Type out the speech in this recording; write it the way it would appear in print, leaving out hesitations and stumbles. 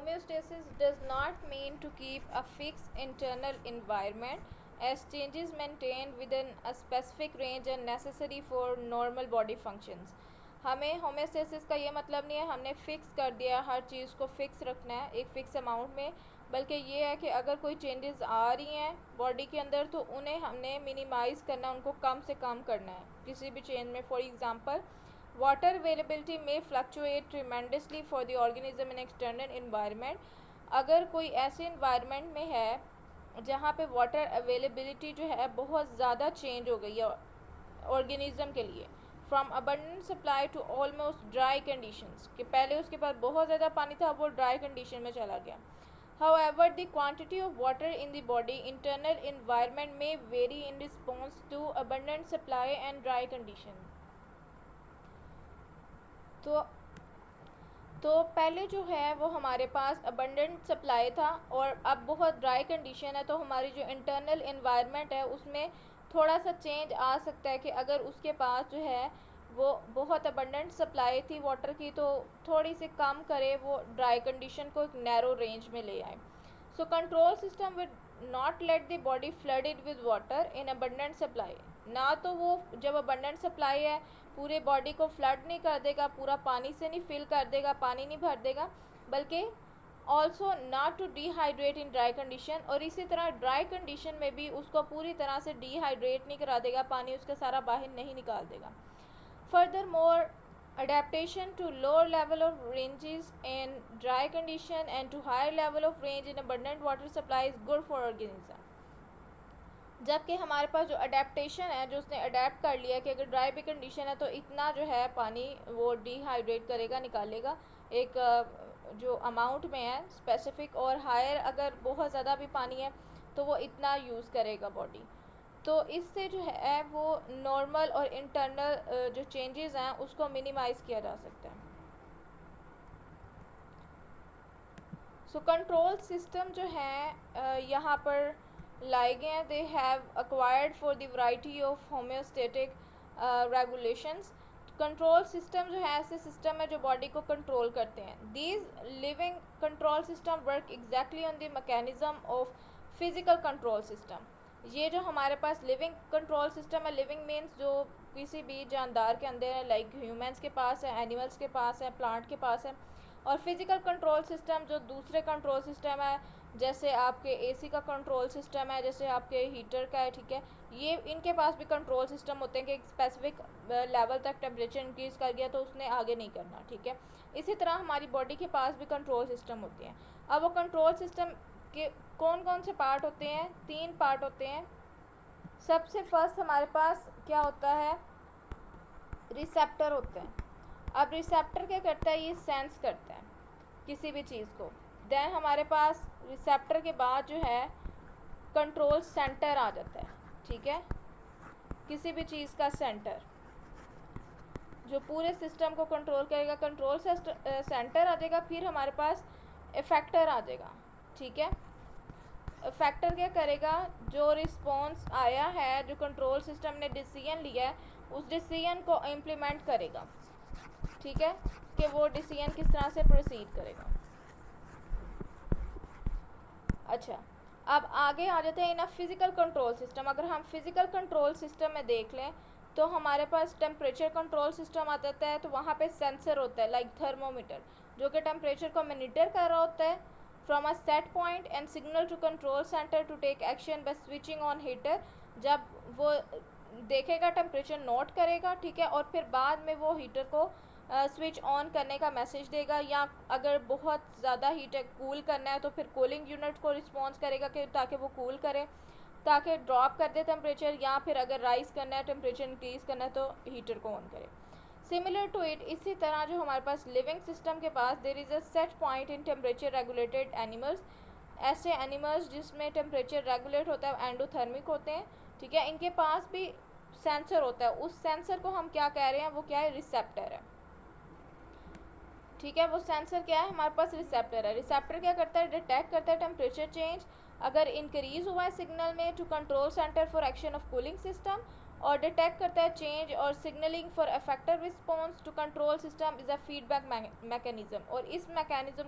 homeostasis does not mean to keep a fixed internal environment, as changes maintained within a specific range are necessary for normal body functions. हमें homeostasis का ये मतलब नहीं है हमने fix कर दिया, हर चीज़ को फ़िक्स रखना है एक फ़िक्स अमाउंट में, बल्कि ये है कि अगर कोई चेंजेस आ रही हैं बॉडी के अंदर तो उन्हें हमने मिनिमाइज़ करना, उनको कम से कम करना है किसी भी चेंज में. फॉर एग्ज़ाम्पल, वाटर अवेलेबिलिटी में fluctuate tremendously for the organism in external environment. अगर कोई ऐसे इन्वायरमेंट में है जहाँ पे वाटर अवेलेबिलिटी जो है बहुत ज़्यादा चेंज हो गई है ऑर्गेनिज्म के लिए, from abundant supply to almost dry conditions, कि पहले उसके पास बहुत ज़्यादा पानी था वो ड्राई कंडीशन में चला गया. However, the quantity of water in the body internal environment may vary in response to abundant supply and dry condition. तो पहले जो है वो हमारे पास अबंडेंट सप्लाई था और अब बहुत ड्राई कंडीशन है, तो हमारी जो इंटरनल इन्वायरमेंट है उसमें थोड़ा सा चेंज आ सकता है कि अगर उसके पास जो है वो बहुत अबंडेंट सप्लाई थी वाटर की तो थोड़ी सी कम करे, वो ड्राई कंडीशन को एक नैरो रेंज में ले आए. So control system with not let the body flooded with water in abundant supply. ना तो वो जब अबंडेंट सप्लाई है पूरे बॉडी को फ्लड नहीं कर देगा, पूरा पानी से नहीं फिल कर देगा, पानी नहीं भर देगा, बल्कि also not to dehydrate in dry condition, और इसी तरह ड्राई कंडीशन में भी उसको पूरी तरह से डिहाइड्रेट नहीं करा देगा, पानी उसका सारा बाहर नहीं निकाल देगा. Further more adaptation to lower level of ranges in dry condition and to higher level of range in abundant water supply is good for organism. जबकि हमारे पास जो अडेप्टेशन है, जो उसने अडेप्ट कर लिया कि अगर ड्राई भी कंडीशन है तो इतना जो है पानी वो डिहाइड्रेट करेगा, निकालेगा एक जो अमाउंट में है स्पेसिफिक, और हायर अगर बहुत ज़्यादा भी पानी है तो वो इतना यूज़ करेगा बॉडी. तो इससे जो है वो नॉर्मल और इंटरनल जो चेंजेस हैं उसको मिनिमाइज़ किया जा सकता है. सो कंट्रोल सिस्टम जो है यहाँ पर लाए गए हैं, they have acquired for the variety of homeostatic regulations. Control system जो है ऐसे सिस्टम है जो बॉडी को कंट्रोल करते हैं. These living control system work exactly on the mechanism of physical control system. ये जो हमारे पास लिविंग कंट्रोल सिस्टम है, लिविंग मीन्स जो किसी भी जानदार के अंदर है, लाइक ह्यूमंस के पास है, एनिमल्स के पास है, प्लांट के पास है. और फिज़िकल कंट्रोल सिस्टम जो दूसरे कंट्रोल सिस्टम है, जैसे आपके एसी का कंट्रोल सिस्टम है, जैसे आपके हीटर का है, ठीक है, ये इनके पास भी कंट्रोल सिस्टम होते हैं कि एक स्पेसिफिक लेवल तक टेम्परेचर इंक्रीज़ कर गया तो उसने आगे नहीं करना, ठीक है. इसी तरह हमारी बॉडी के पास भी कंट्रोल सिस्टम होते हैं. अब वो कंट्रोल सिस्टम के कौन कौन से पार्ट होते हैं? 3 पार्ट होते हैं. सबसे फर्स्ट हमारे पास क्या होता है? रिसेप्टर होते हैं. अब रिसेप्टर क्या करता है? ये सेंस करता है किसी भी चीज़ को. देन हमारे पास रिसेप्टर के बाद जो है कंट्रोल सेंटर आ जाता है, ठीक है, किसी भी चीज़ का सेंटर जो पूरे सिस्टम को कंट्रोल करेगा, कंट्रोल सेंटर आ जाएगा. फिर हमारे पास इफेक्टर आ जाएगा, ठीक है. फैक्टर क्या करेगा? जो रिस्पॉन्स आया है, जो कंट्रोल सिस्टम ने डिसीजन लिया है, उस डिसीजन को इम्प्लीमेंट करेगा, ठीक है, कि वो डिसीजन किस तरह से प्रोसीड करेगा. अच्छा, अब आगे आ जाते हैं इन फिज़िकल कंट्रोल सिस्टम. अगर हम फिज़िकल कंट्रोल सिस्टम में देख लें तो हमारे पास टेम्परेचर कंट्रोल सिस्टम आ जाता है. तो वहाँ पे सेंसर होता है लाइक थर्मोमीटर, जो कि टेम्परेचर को मॉनिटर कर रहा होता है from a set point and signal to control centre to take action by switching on heater. जब वो देखेगा टेम्परेचर नोट करेगा, ठीक है, और फिर बाद में वो हीटर को स्विच ऑन करने का मैसेज देगा, या अगर बहुत ज़्यादा हीट है कूल करना है तो फिर कूलिंग यूनिट को रिस्पॉन्स करेगा कि ताकि वो कूल करे, ताकि ड्रॉप कर दे टेम्परेचर, या फिर अगर राइज़ करना है टेम्परेचर इंक्रीज़ करना है तो हीटर को ऑन करे. सिमिलर टू इट, इसी तरह जो हमारे पास लिविंग सिस्टम के पास there is a set point in temperature regulated animals. ऐसे एनिमल्स जिसमें टेम्परेचर रेगुलेट होता है एंडोथर्मिक होते हैं, ठीक है, इनके पास भी सेंसर होता है. उस सेंसर को हम क्या कह रहे हैं? वो क्या है? रिसेप्टर है, ठीक है. वो सेंसर क्या है? हमारे पास रिसेप्टर है. रिसेप्टर क्या करता है? डिटेक्ट करता है टेम्परेचर चेंज अगर इंक्रीज़ हुआ है सिग्नल में to control centre for action of cooling system, और डिटेक्ट करता है चेंज और signalling for effective response to control system is a feedback mechanism. और इस मैकेनिज्म